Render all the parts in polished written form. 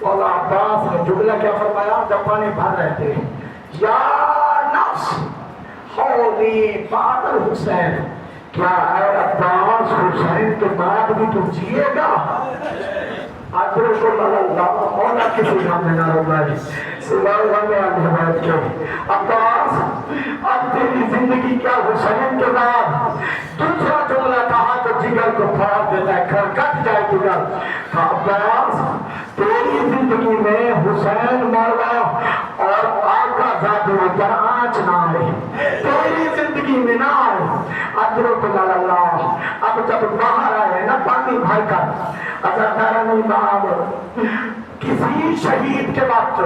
مولا عباس نے جملہ کیا فرمایا جب پانی بھر رہے تھے؟ یا نفس حولی بعد الحسین، کیا اے عباس حسین کے بعد بھی تو جیے گا؟ ادرکم اللہ مولا کسی نام نہ ہوگا سوائے ہمیں حمایت کے عباس اب تیری زندگی کیا حسین کے بعد؟ دوسرا جملہ کہا تو جگر کو پھاڑ دیتا ہے، کٹ جائے جگر. عباس تیری زندگی میں حسین مولا اور آقا ذات پر آنچ نہ آئے، تیری زندگی میں نہ آئے. ادرکم اللہ. اب جب باہر آئے نا پانی بھر کر عزاداران امام کسی شہید کے وقت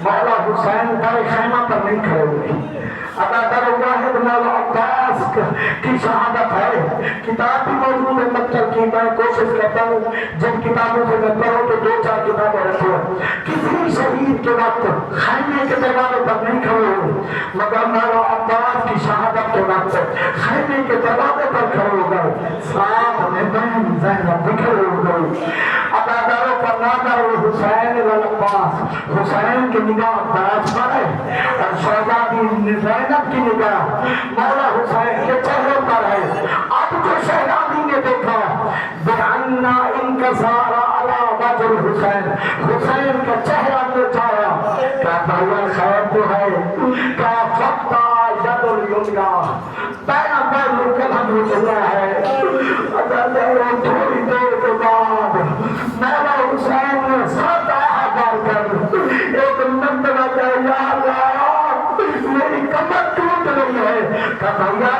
مولا حسین در خیمہ پر نہیں کھڑے ہوئے. عزادار واحد مولا عباس کی شہادت ہے، کتاب بھی موجود ہے مطلب کی میں کوشش کرتا ہوں جن کتابوں سے میں پڑھوں تو 2-4 کتابیں رکھوں. کسی شہید کے وقت خیمے کے دروازے پر نہیں کھڑے ہوئے مگر مولا عباس کی شہادت کے وقت خیمے کے دروازے پر کھڑے ہو گئے. ساتھ میں بہن زینب بکھرے ہو گئی. عزاداروں پر ناظر حسین والعباس، حسین کی نگاہ عباس پر ہے اور شہزادی زینب کی نگاہ مولا حسین کے چہرے پر ہے. اب جو شہزادی نے دیکھا بِأَنَّ انکسار علی وجه الحسین، حسین کا چہرہ مٹایا. کہا بھائی خیر تو ہے، کہا فقط ید الیمنا پہلا پہلو قلم ہو چلا ہے. تھوڑی دیر کے بعد مولا حسین نے ساتھ آہار کر ایک منتبہ کہا یا اللہ میری کمر ٹوٹ رہی ہے. کہا بھیا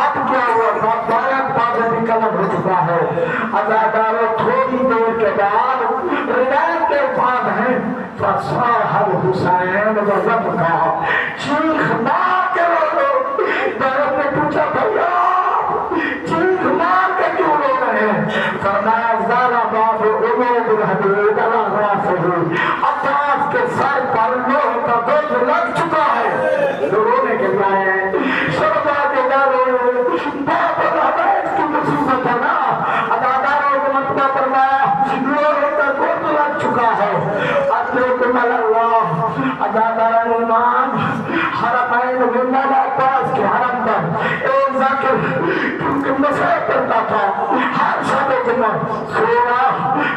اب کیا ہوا؟ بایت بازے بھی قلم ہو چکا ہے. عزاداروں تھوڑی دیر کے بعد روایت کے بعد ہے فصاح الحسین وَيَبْكَى، چیخ مار کے رو. دارت نے پوچھا بھیا چیخ مار کے کیوں رو رہے ہیں؟ فرمایا زارا باب عمود الحدید علی راسہ، عباس کے سر پر لوہے کا بوجھ لگ چکا ہے. رونے کے لائے شربا کے دارے باب الحدید کی مصیبت ہے نا. عزاداروں کو مطبع فرمایا لوہے کا بوجھ لگ چکا ہے. ادرکم اللہ. عزاداران امام حرمین میں مولا عباس کے حرم پر ایک ذاکر کیونکہ مسئلہ کرتا تھا ہر شب جمعہ سونا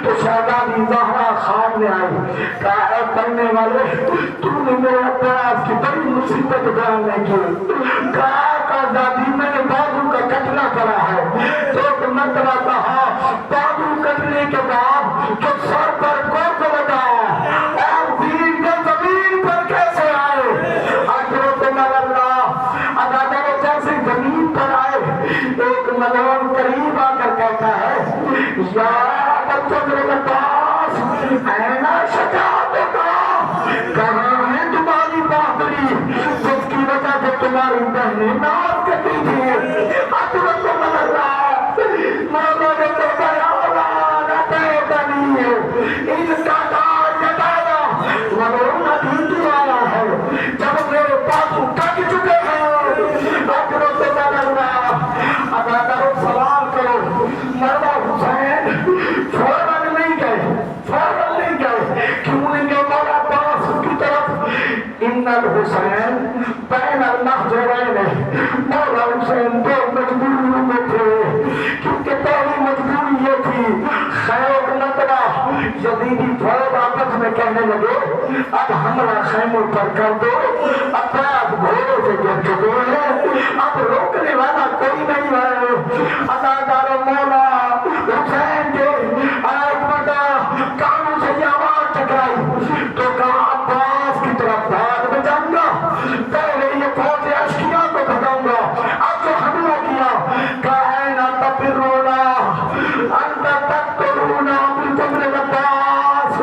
تو شہزادی زہرا خان نے آئی. کہا اے پڑھنے والے تو نے میرے عباس کی بڑی مصیبت بیان کی. کہا آزادی میں نے بازو کا کٹنا کرا ہے. تو مرتبہ کہا بازو کٹنے کے بعد جو سر پر گوٹ لگا اور دین کے زمین پر کیسے آئے؟ اجرکم اللہ. عزاداروں جیسے زمین پر آئے ایک ملون قریب آ کر کہتا ہے یا بچوں عباس اینا شجاعت کا، کہاں ہے تمہاری بہادری جس کی وجہ سے تمہاری بہنیں ناز کرتی تھی؟ اجرکم اللہ. مولا نے فرمایا اولاد اتیتنی ان کا تاج جتایا ملون ابھی آیا ہے جب میرے بازو کٹ چکے ہیں. اجرکم اللہ. عزاداروں سوال کرو مولا حسین فوراً نہیں گئے کیوں نہیں گئے مولا عباس کی طرف؟ ان الحسین بین النهجرین، مولا حسین دو مجبوریوں میں تھے. کیونکہ پہلی مجبوری یہ تھی خیر نتبہ یزیدی فوج آپس میں کہنے لگے اب حملہ خیموں پر کر دو، عباس گھوڑے سے گر چکے ہیں، اب روکنے والا کوئی نہیں ہے. عزاداروں مولا حسین کے ایک مرتبہ کانوں سے یہ آواز ٹکرائی تو کہا عباس کی طرف بھاگ میں جاؤں گا، پہلے یہ فوج اشکیا کو بتاؤں گا. اب جو حملہ کیا کہا اینا تفرون انت تقتلون بالجبر عباس،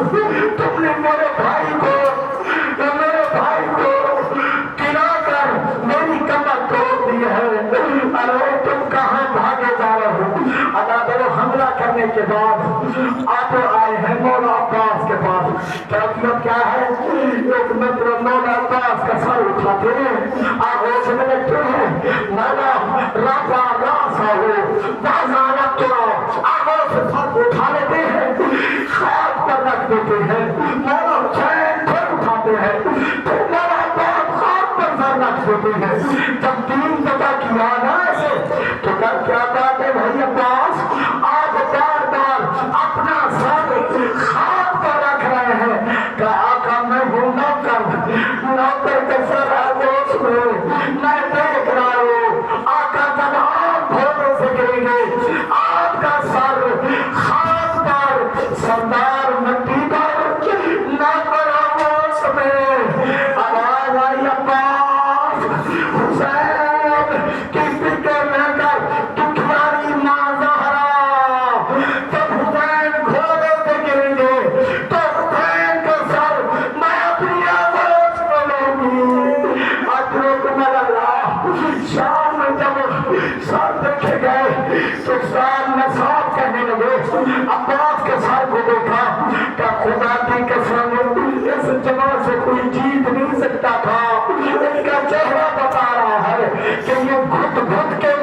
تم نے میرے بھائی کو گرا کر میری کمر توڑ دی ہے. ارے تم کہاں بھاگے جا رہے ہو؟ عزاداروں حملہ کرنے کے بعد آپ آئے ہیں مولا عباس کے پاس. کیفیت کیا ہے؟ ایک مطلب مولا عباس کا سر اٹھاتے ہیں آگوش میں لگتے ہیں مولا رافع راسہ ہو بازارت تو آگوش سے سر اٹھا لیتے ہیں خیال پر رکھ دیتے ہیں. دین پتا کیا نا اسے تو کیا بات ہے بھائی عباس آپ بار بار اپنا سر خاک پر رکھ رہے ہیں کہ آقا میں ہوں نوکر کے سر آگوش میں دیکھ رہا ہوں آقا جب آپ گھوڑے سے گریں گے آپ کا سر خاک پر سردار مٹی پر نوکر آگوش میں آواز آئی عباس حسین کی فکر نہ کر دکھیاری ماں زہرا جب حسین گھوڑے سے گریں گے تو حسین کا سر میں اپنی آگوش میں لوں گی ادرکم اللہ شام میں جب سر دیکھے گئے تو شام میں صاحب کہنے لگے عباس کے سر کو دیکھا کہ خدا کی قسم اس جگہ سے کوئی جیت نہیں سکتا تھا اس کا چہرہ بتا رہا ہے کہ یہ گھٹ گھٹ کے